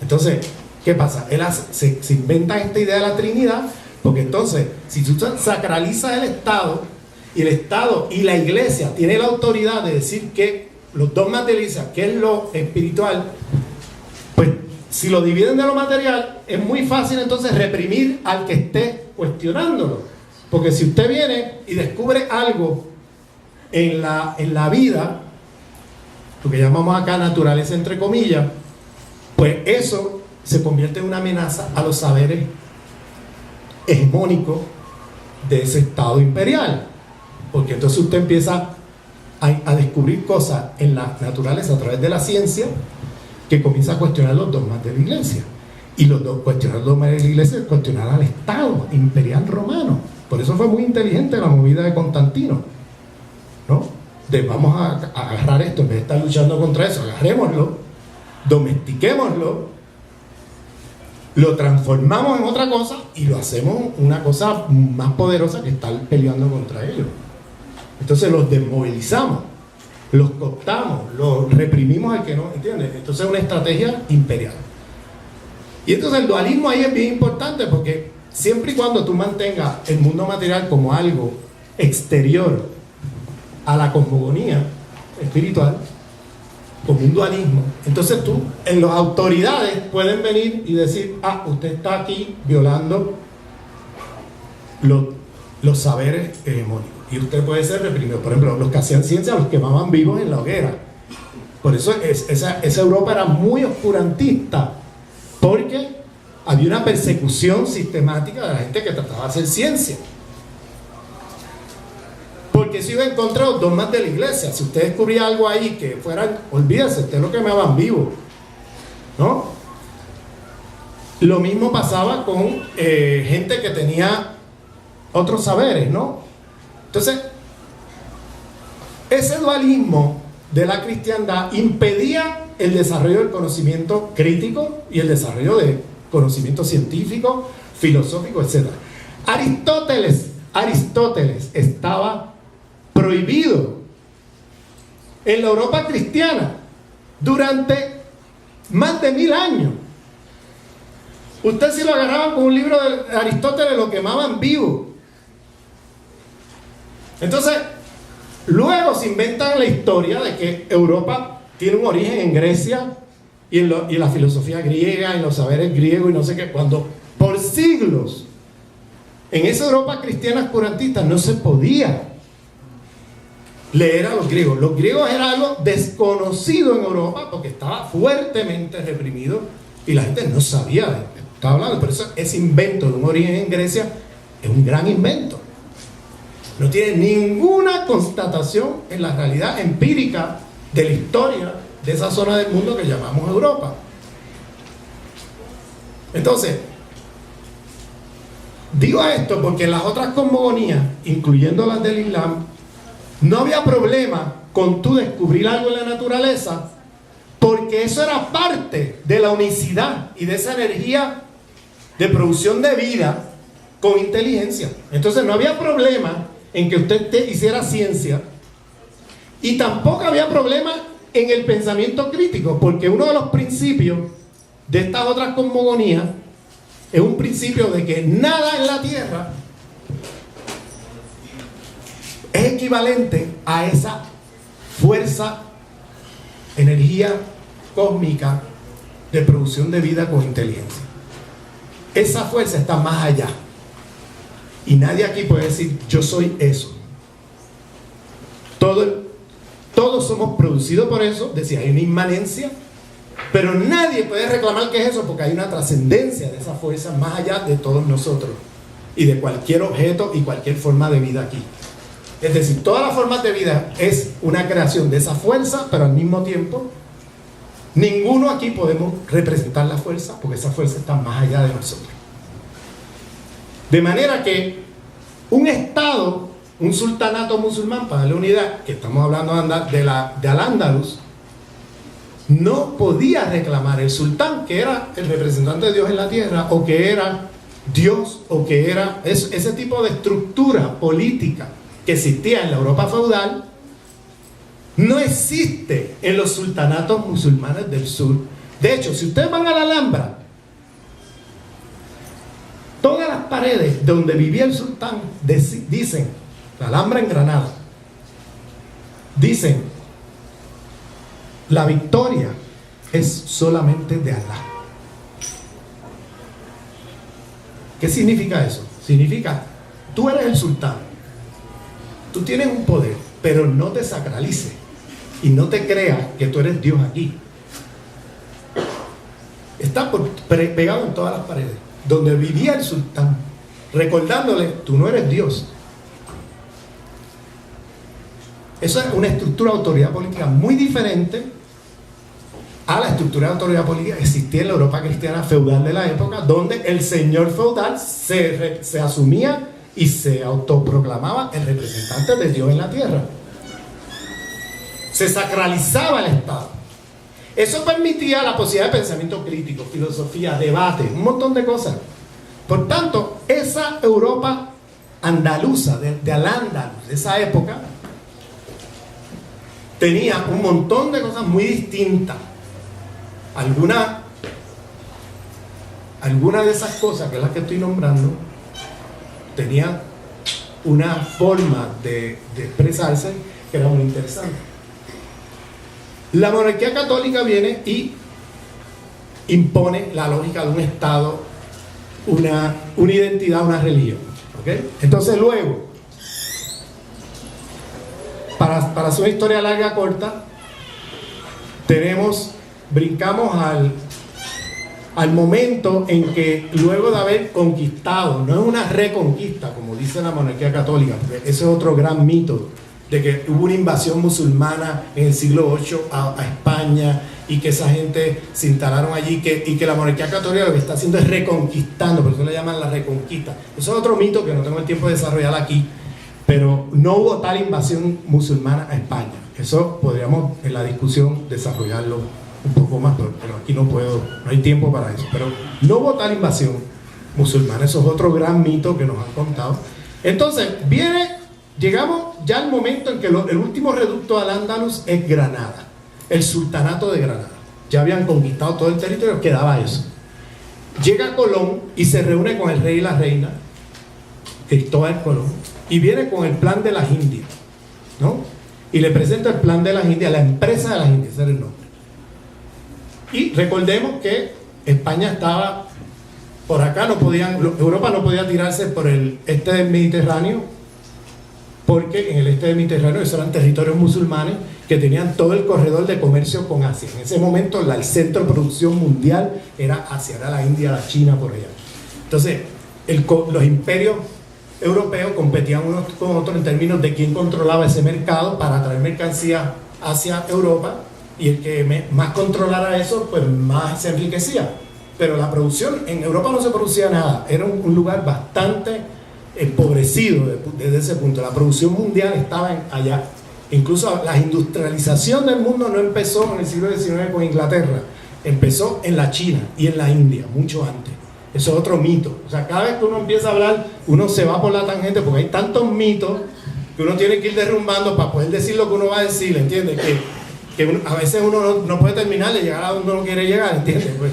Entonces, ¿qué pasa? Se inventa esta idea de la Trinidad, porque entonces, si tú sacralizas el Estado, y el Estado y la Iglesia tienen la autoridad de decir que los dogmas de la Iglesia, que es lo espiritual, pues si lo dividen de lo material, es muy fácil entonces reprimir al que esté cuestionándolo. Porque si usted viene y descubre algo en la vida, lo que llamamos acá naturaleza entre comillas, pues eso se convierte en una amenaza a los saberes hegemónicos de ese Estado imperial. Porque entonces usted empieza a descubrir cosas en la naturaleza a través de la ciencia que comienza a cuestionar los dogmas de la Iglesia. Y cuestionar los dogmas de la Iglesia es cuestionar al Estado imperial romano. Por eso fue muy inteligente la movida de Constantino, ¿no? De vamos a agarrar esto, en vez de estar luchando contra eso, agarrémoslo, domestiquémoslo, lo transformamos en otra cosa y lo hacemos una cosa más poderosa que estar peleando contra ellos. Entonces los desmovilizamos, los cooptamos, los reprimimos al que no, ¿entiendes? Entonces es una estrategia imperial. Y entonces el dualismo ahí es bien importante, porque siempre y cuando tú mantengas el mundo material como algo exterior a la cosmogonía espiritual, como un dualismo, entonces tú, en las autoridades pueden venir y decir, usted está aquí violando los saberes hegemónicos. Y usted puede ser reprimido. Por ejemplo, los que hacían ciencia los quemaban vivos en la hoguera. Por eso esa Europa era muy oscurantista, porque había una persecución sistemática de la gente que trataba de hacer ciencia, porque se iba en contra de los dogmas de la Iglesia. Si usted descubría algo ahí que fueran, olvídese, usted lo quemaban vivo, ¿no? Lo mismo pasaba con gente que tenía otros saberes, ¿no? Entonces, ese dualismo de la cristiandad impedía el desarrollo del conocimiento crítico y el desarrollo de conocimiento científico, filosófico, etc. Aristóteles estaba prohibido en la Europa cristiana durante más de 1000 años. Usted, si lo agarraban con un libro de Aristóteles, lo quemaban vivo. Entonces, luego se inventan la historia de que Europa tiene un origen en Grecia y en la filosofía griega, en los saberes griegos y no sé qué, cuando por siglos en esa Europa cristiana oscurantista no se podía leer a los griegos. Los griegos era algo desconocido en Europa porque estaba fuertemente reprimido y la gente no sabía de qué estaba hablando. Por eso ese invento de un origen en Grecia es un gran invento. No tiene ninguna constatación en la realidad empírica de la historia de esa zona del mundo que llamamos Europa. Entonces, digo esto porque en las otras cosmogonías, incluyendo las del Islam, no había problema con tú descubrir algo en la naturaleza, porque eso era parte de la unicidad y de esa energía de producción de vida con inteligencia. Entonces no había problema en que usted hiciera ciencia, y tampoco había problema en el pensamiento crítico, porque uno de los principios de estas otras cosmogonías es un principio de que nada en la Tierra es equivalente a esa fuerza, energía cósmica de producción de vida con inteligencia. Esa fuerza está más allá. Y nadie aquí puede decir, yo soy eso. Todos somos producidos por eso, decía, hay una inmanencia, pero nadie puede reclamar que es eso, porque hay una trascendencia de esa fuerza más allá de todos nosotros y de cualquier objeto y cualquier forma de vida aquí. Es decir, todas las formas de vida es una creación de esa fuerza, pero al mismo tiempo ninguno aquí podemos representar la fuerza, porque esa fuerza está más allá de nosotros. De manera que un estado, un sultanato musulmán, para darle una idea, que estamos hablando de Al-Ándalus, no podía reclamar el sultán, que era el representante de Dios en la tierra, o que era Dios, o que era ese tipo de estructura política que existía en la Europa feudal, no existe en los sultanatos musulmanes del sur, De hecho, si ustedes van a la Alhambra, todas las paredes donde vivía el sultán dicen, la Alhambra en Granada, dicen, la victoria es solamente de Allah. ¿Qué significa eso? Significa, tú eres el sultán, tú tienes un poder, pero no te sacralices y no te creas que tú eres Dios aquí. Está pegado en todas las paredes, donde vivía el sultán, recordándole, tú no eres Dios. Eso es una estructura de autoridad política muy diferente a la estructura de autoridad política que existía en la Europa cristiana feudal de la época, donde el señor feudal se asumía y se autoproclamaba el representante de Dios en la tierra. Se sacralizaba el Estado. Eso permitía la posibilidad de pensamiento crítico, filosofía, debate, un montón de cosas. Por tanto, esa Europa andaluza, de Al-Ándalus, de esa época, tenía un montón de cosas muy distintas. Algunas de esas cosas, que es las que estoy nombrando, tenían una forma de expresarse que era muy interesante. La monarquía católica viene y impone la lógica de un Estado, una identidad, una religión. ¿Okay? Entonces luego, para hacer una historia larga, corta, brincamos al momento en que luego de haber conquistado, no es una reconquista como dice la monarquía católica, porque ese es otro gran mito, de que hubo una invasión musulmana en el siglo VIII a España y que esa gente se instalaron allí y que la monarquía católica lo que está haciendo es reconquistando, por eso le llaman la reconquista. Eso es otro mito que no tengo el tiempo de desarrollar aquí, pero no hubo tal invasión musulmana a España. Eso podríamos en la discusión desarrollarlo un poco más, pero aquí no hay tiempo para eso. Pero no hubo tal invasión musulmana, eso es otro gran mito que nos han contado. Entonces, llegamos ya al momento en que el último reducto al Andalus es Granada, el sultanato de Granada. Ya habían conquistado todo el territorio, quedaba eso. Llega Colón y se reúne con el rey y la reina, Cristóbal Colón, y viene con el plan de las Indias, ¿no? Y le presenta el plan de las Indias, la empresa de las Indias, ese era el nombre. Y recordemos que España estaba por acá, Europa no podía tirarse por el este del Mediterráneo, porque en el este del Mediterráneo esos eran territorios musulmanes que tenían todo el corredor de comercio con Asia. En ese momento el centro de producción mundial era Asia, era la India, la China, por allá. Entonces los imperios europeos competían unos con otros en términos de quién controlaba ese mercado para traer mercancía hacia Europa, y el que más controlara eso, pues más se enriquecía. Pero la producción, en Europa no se producía nada, era un lugar bastante empobrecido desde ese punto. La producción mundial estaba allá. Incluso la industrialización del mundo no empezó en el siglo XIX con Inglaterra, empezó en la China y en la India, mucho antes. Eso es otro mito. O sea, cada vez que uno empieza a hablar, uno se va por la tangente porque hay tantos mitos que uno tiene que ir derrumbando para poder decir lo que uno va a decir, ¿entiendes? Que a veces uno no puede terminar de llegar a donde uno quiere llegar, ¿entiendes? Pues,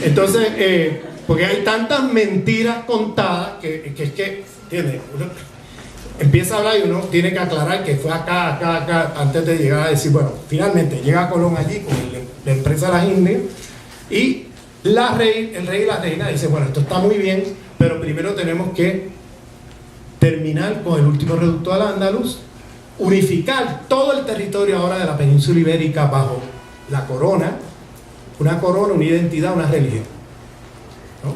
entonces, porque hay tantas mentiras contadas que es que, ¿entiendes? Uno empieza a hablar y uno tiene que aclarar que fue acá, antes de llegar a decir, bueno, finalmente llega Colón allí con la empresa de las Indias y el rey y la reina dicen, bueno, esto está muy bien, pero primero tenemos que terminar con el último reducto al Andalus, unificar todo el territorio ahora de la península ibérica bajo la corona, una identidad, una religión, ¿no?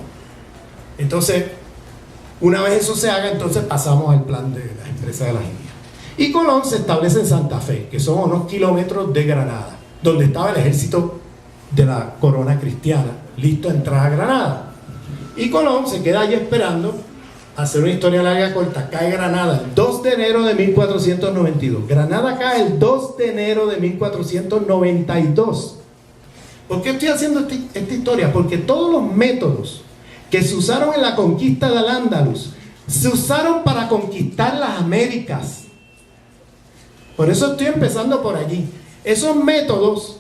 Entonces, una vez eso se haga, entonces pasamos al plan de la empresa de las Indias. Y Colón se establece en Santa Fe, que son unos kilómetros de Granada, donde estaba el ejército de la corona cristiana, listo a entrar a Granada. Y Colón se queda allí esperando. Hacer una historia larga corta, cae Granada el 2 de enero de 1492. Granada cae el 2 de enero de 1492. ¿Por qué estoy haciendo esta historia? Porque todos los métodos que se usaron en la conquista del Al-Ándalus se usaron para conquistar las Américas. Por eso estoy empezando por allí. Esos métodos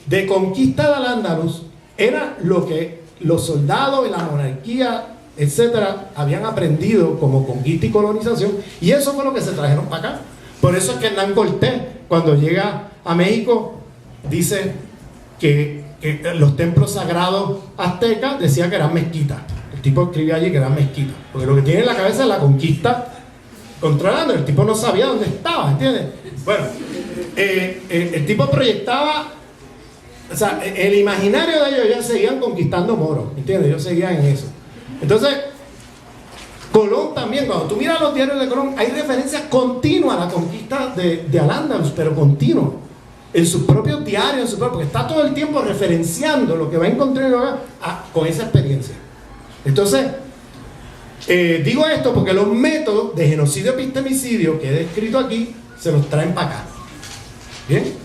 de conquista del Al-Ándalus era lo que los soldados y la monarquía, etcétera, habían aprendido como conquista y colonización, y eso fue lo que se trajeron para acá. Por eso es que Hernán Cortés, cuando llega a México, dice que los templos sagrados aztecas decía que eran mezquitas. El tipo escribía allí que eran mezquitas, porque lo que tiene en la cabeza es la conquista controlando. El tipo no sabía dónde estaba, ¿entiendes? Bueno, el tipo proyectaba, o sea, el imaginario de ellos ya seguían conquistando moros, ¿entiendes? Ellos seguían en eso. Entonces, Colón también, cuando tú miras los diarios de Colón, hay referencias continuas a la conquista de Al-Ándalus, pero continuas. En sus propios diarios, porque está todo el tiempo referenciando lo que va encontrando con esa experiencia. Entonces, digo esto porque los métodos de genocidio epistemicidio que he descrito aquí se los traen para acá. ¿Bien?